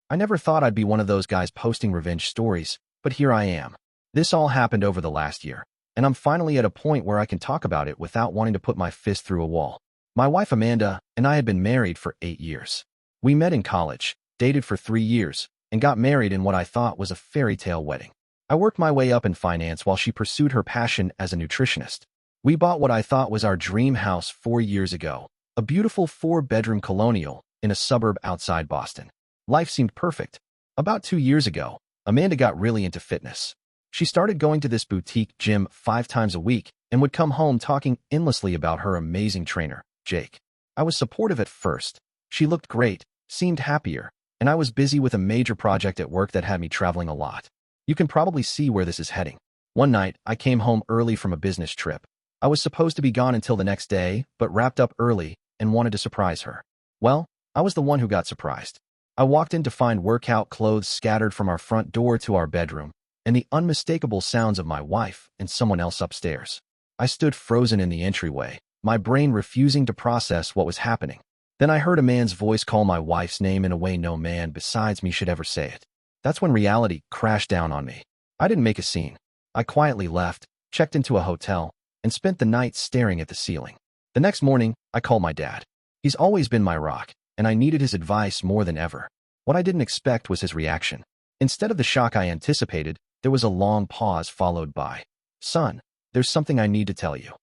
I never thought I'd be one of those guys posting revenge stories, but here I am. This all happened over the last year, and I'm finally at a point where I can talk about it without wanting to put my fist through a wall. My wife Amanda and I had been married for 8 years. We met in college, dated for 3 years, and got married in what I thought was a fairy tale wedding. I worked my way up in finance while she pursued her passion as a nutritionist. We bought what I thought was our dream house 4 years ago, a beautiful 4-bedroom colonial in a suburb outside Boston. Life seemed perfect. About 2 years ago, Amanda got really into fitness. She started going to this boutique gym 5 times a week and would come home talking endlessly about her amazing trainer, Jake. I was supportive at first. She looked great, seemed happier, and I was busy with a major project at work that had me traveling a lot. You can probably see where this is heading. One night, I came home early from a business trip. I was supposed to be gone until the next day, but wrapped up early and wanted to surprise her. Well, I was the one who got surprised. I walked in to find workout clothes scattered from our front door to our bedroom, and the unmistakable sounds of my wife and someone else upstairs. I stood frozen in the entryway, my brain refusing to process what was happening. Then I heard a man's voice call my wife's name in a way no man besides me should ever say it. That's when reality crashed down on me. I didn't make a scene. I quietly left, checked into a hotel, and spent the night staring at the ceiling. The next morning, I called my dad. He's always been my rock, and I needed his advice more than ever. What I didn't expect was his reaction. Instead of the shock I anticipated, there was a long pause followed by, "Son, there's something I need to tell you."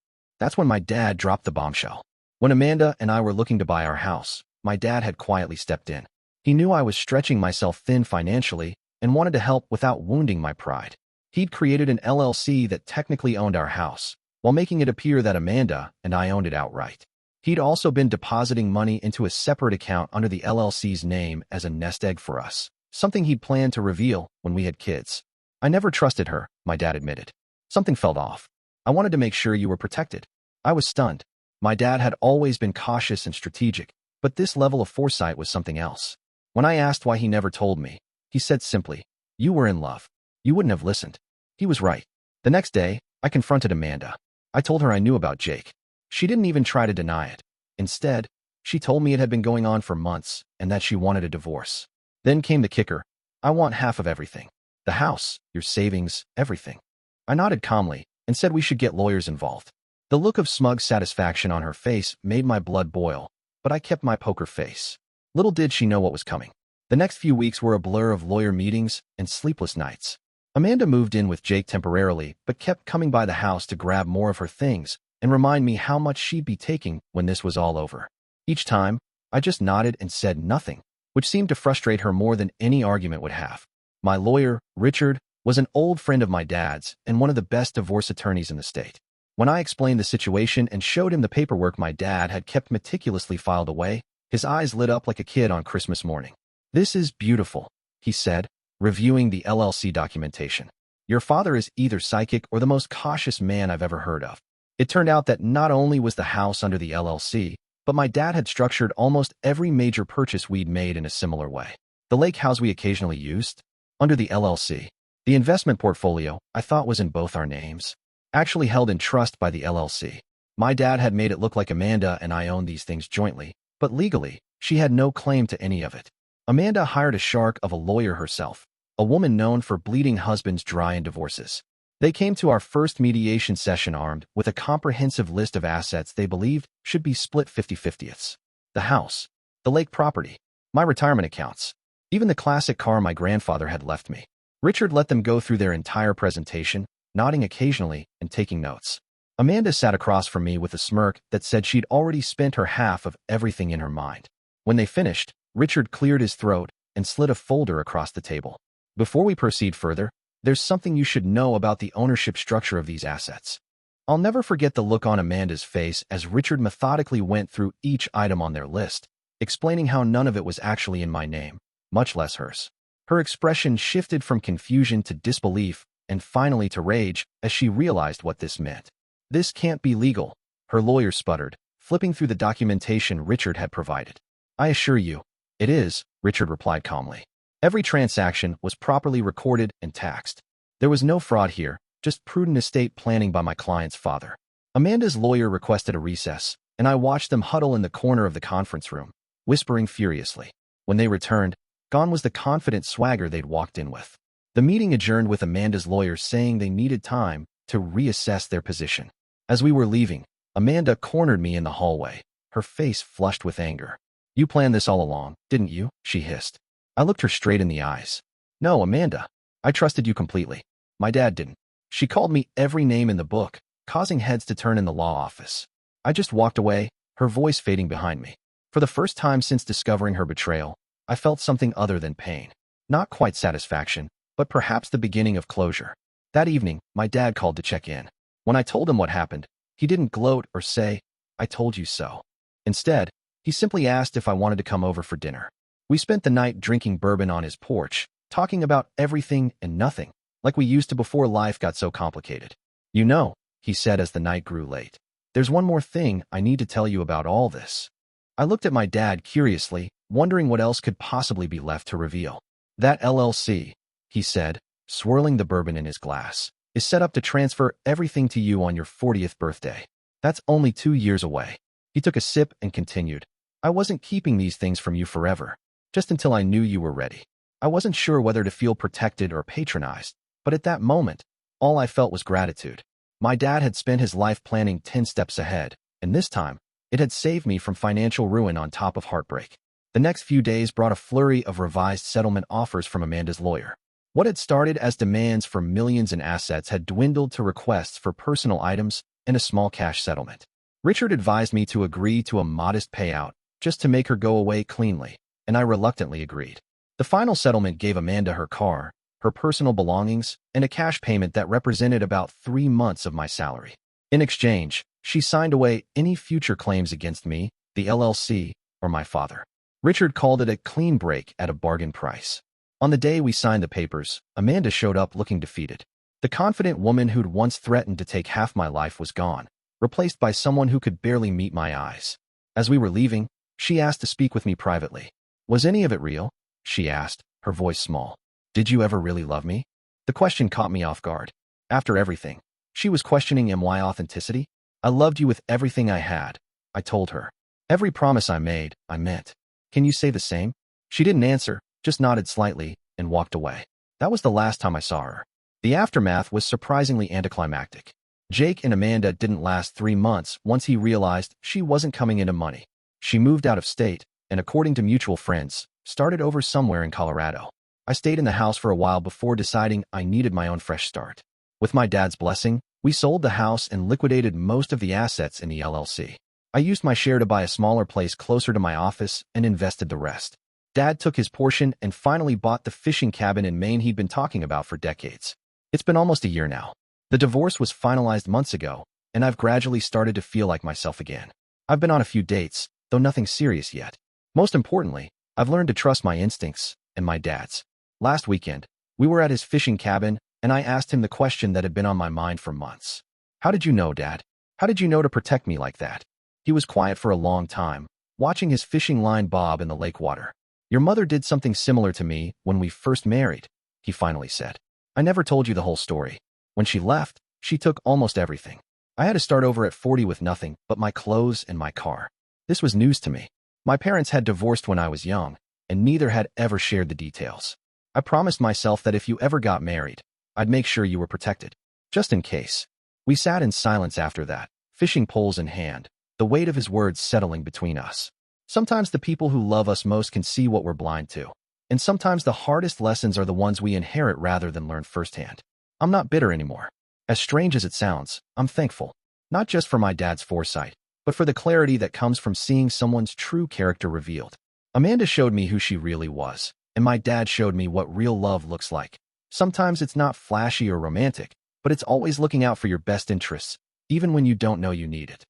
That's when my dad dropped the bombshell. When Amanda and I were looking to buy our house, my dad had quietly stepped in. He knew I was stretching myself thin financially and wanted to help without wounding my pride. He'd created an LLC that technically owned our house, while making it appear that Amanda and I owned it outright. He'd also been depositing money into a separate account under the LLC's name as a nest egg for us, something he'd planned to reveal when we had kids. I never trusted her, my dad admitted. Something felt off. I wanted to make sure you were protected. I was stunned. My dad had always been cautious and strategic, but this level of foresight was something else. When I asked why he never told me, he said simply, "You were in love. You wouldn't have listened." He was right. The next day, I confronted Amanda. I told her I knew about Jake. She didn't even try to deny it. Instead, she told me it had been going on for months and that she wanted a divorce. Then came the kicker. "I want half of everything. The house, your savings, everything." I nodded calmly and said we should get lawyers involved. The look of smug satisfaction on her face made my blood boil, but I kept my poker face. Little did she know what was coming. The next few weeks were a blur of lawyer meetings and sleepless nights. Amanda moved in with Jake temporarily, but kept coming by the house to grab more of her things and remind me how much she'd be taking when this was all over. Each time, I just nodded and said nothing, which seemed to frustrate her more than any argument would have. My lawyer, Richard, was an old friend of my dad's and one of the best divorce attorneys in the state. When I explained the situation and showed him the paperwork my dad had kept meticulously filed away, his eyes lit up like a kid on Christmas morning. "This is beautiful," he said, reviewing the LLC documentation. "Your father is either psychic or the most cautious man I've ever heard of." It turned out that not only was the house under the LLC, but my dad had structured almost every major purchase we'd made in a similar way. The lake house we occasionally used, under the LLC. The investment portfolio, I thought was in both our names, actually held in trust by the LLC. My dad had made it look like Amanda and I owned these things jointly, but legally, she had no claim to any of it. Amanda hired a shark of a lawyer herself, a woman known for bleeding husbands dry in divorces. They came to our first mediation session armed with a comprehensive list of assets they believed should be split 50-50ths. The house, the lake property, my retirement accounts, even the classic car my grandfather had left me. Richard let them go through their entire presentation, nodding occasionally and taking notes. Amanda sat across from me with a smirk that said she'd already spent her half of everything in her mind. When they finished, Richard cleared his throat and slid a folder across the table. "Before we proceed further, there's something you should know about the ownership structure of these assets." I'll never forget the look on Amanda's face as Richard methodically went through each item on their list, explaining how none of it was actually in my name, much less hers. Her expression shifted from confusion to disbelief and finally to rage as she realized what this meant. "This can't be legal," her lawyer sputtered, flipping through the documentation Richard had provided. "I assure you, it is," Richard replied calmly. Every transaction was properly recorded and taxed. There was no fraud here, just prudent estate planning by my client's father. Amanda's lawyer requested a recess, and I watched them huddle in the corner of the conference room, whispering furiously. When they returned, Gone was the confident swagger they'd walked in with. The meeting adjourned with Amanda's lawyer saying they needed time to reassess their position. As we were leaving, Amanda cornered me in the hallway, her face flushed with anger. "You planned this all along, didn't you?" she hissed. I looked her straight in the eyes. "No, Amanda. I trusted you completely. My dad didn't." She called me every name in the book, causing heads to turn in the law office. I just walked away, her voice fading behind me. For the first time since discovering her betrayal, I felt something other than pain. Not quite satisfaction, but perhaps the beginning of closure. That evening, my dad called to check in. When I told him what happened, he didn't gloat or say, "I told you so." Instead, he simply asked if I wanted to come over for dinner. We spent the night drinking bourbon on his porch, talking about everything and nothing, like we used to before life got so complicated. "You know," he said as the night grew late, "there's one more thing I need to tell you about all this." I looked at my dad curiously, wondering what else could possibly be left to reveal. "That LLC," he said, swirling the bourbon in his glass, "is set up to transfer everything to you on your 40th birthday. That's only 2 years away." He took a sip and continued, "I wasn't keeping these things from you forever, just until I knew you were ready. I wasn't sure whether to feel protected or patronized, but at that moment, all I felt was gratitude. My dad had spent his life planning 10 steps ahead, and this time, it had saved me from financial ruin on top of heartbreak." The next few days brought a flurry of revised settlement offers from Amanda's lawyer. What had started as demands for millions in assets had dwindled to requests for personal items and a small cash settlement. Richard advised me to agree to a modest payout just to make her go away cleanly, and I reluctantly agreed. The final settlement gave Amanda her car, her personal belongings, and a cash payment that represented about 3 months of my salary. In exchange, she signed away any future claims against me, the LLC, or my father. Richard called it a clean break at a bargain price. On the day we signed the papers, Amanda showed up looking defeated. The confident woman who'd once threatened to take half my life was gone, replaced by someone who could barely meet my eyes. As we were leaving, she asked to speak with me privately. "Was any of it real?" she asked, her voice small. "Did you ever really love me?" The question caught me off guard. After everything, she was questioning my authenticity. "I loved you with everything I had," I told her. "Every promise I made, I meant. Can you say the same?" She didn't answer, just nodded slightly, and walked away. That was the last time I saw her. The aftermath was surprisingly anticlimactic. Jake and Amanda didn't last 3 months once he realized she wasn't coming into money. She moved out of state, and according to mutual friends, started over somewhere in Colorado. I stayed in the house for a while before deciding I needed my own fresh start. With my dad's blessing, we sold the house and liquidated most of the assets in the LLC. I used my share to buy a smaller place closer to my office and invested the rest. Dad took his portion and finally bought the fishing cabin in Maine he'd been talking about for decades. It's been almost a year now. The divorce was finalized months ago, and I've gradually started to feel like myself again. I've been on a few dates, though nothing serious yet. Most importantly, I've learned to trust my instincts and my dad's. Last weekend, we were at his fishing cabin, and I asked him the question that had been on my mind for months. "How did you know, Dad? How did you know to protect me like that?" He was quiet for a long time, watching his fishing line bob in the lake water. "Your mother did something similar to me when we first married," he finally said. "I never told you the whole story. When she left, she took almost everything. I had to start over at 40 with nothing but my clothes and my car. This was news to me. My parents had divorced when I was young, and neither had ever shared the details. I promised myself that if you ever got married, I'd make sure you were protected, just in case." We sat in silence after that, fishing poles in hand, the weight of his words settling between us. Sometimes the people who love us most can see what we're blind to, and sometimes the hardest lessons are the ones we inherit rather than learn firsthand. I'm not bitter anymore. As strange as it sounds, I'm thankful, not just for my dad's foresight, but for the clarity that comes from seeing someone's true character revealed. Amanda showed me who she really was, and my dad showed me what real love looks like. Sometimes it's not flashy or romantic, but it's always looking out for your best interests, even when you don't know you need it.